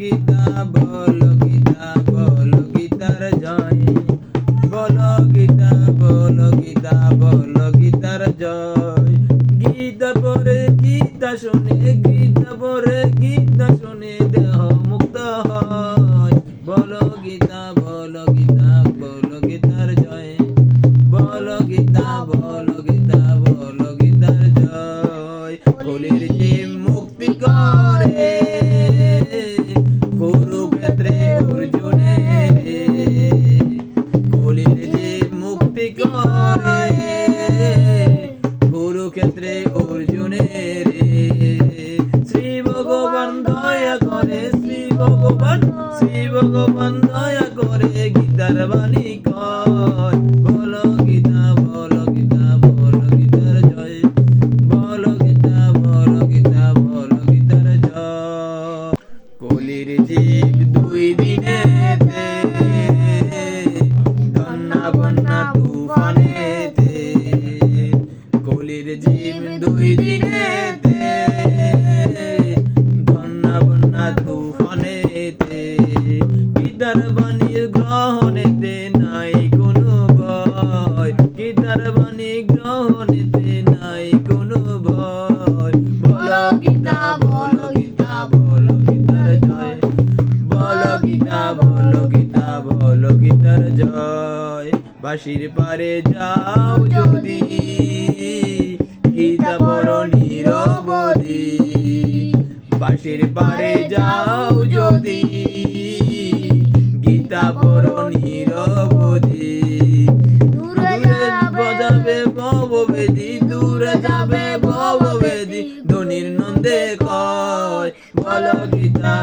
গীতা বলো গীতা বলো গীতার জয়, বলো গীতা বলো গীতা বলো গীতার জয়। গীতা পড়ে গীতা শুনে, গীতা পড়ে গীতা শুনে দেহ মুক্ত হয়। বলো গীতা বলো গীতা বলো গীতার জয়, বলো গীতা বলো গীতা বলো গীতার জয়। কলির যে মুক্তি করে কুরুক্ষেত্রে অর্জুনের, কলির যে মুক্তি করে কুরুক্ষেত্রে অর্জুনের। শ্রী ভগবান দয়া করে, শ্রী ভগবান দয়া করে গীতার বাণী কয়। বলো গীতা বলো গীতা বলো গীতার জয়, বলো গীতা বলো গীতা বলো গীতার জয়। কলির জীব দুই দিনেতে ধন্না বন্যা তুফানেতে, কলির জীব দুই দিনেতে ধন্না বন্যা তুফানেতে। গীতার বাণী গ্রহণেতে নাই কোনো ভয়, গীতার বাণী গ্রহণেতে নাই কোনো ভয়। বলো গীতা বলো গীতা বলো গীতার জয়, বলো গীতা বলো গীতা বলো গীতার জয়। বাঁশির পারে যাও যদি গীতা পড়ো নিরবধি, বাঁশির পারে যাও যদি গীতা পড়ো নিরবধি। দূরে যাবে ভববেদী, দূরে যাবে ভববেদী, ধনির নন্দে কয়। বলো গীতা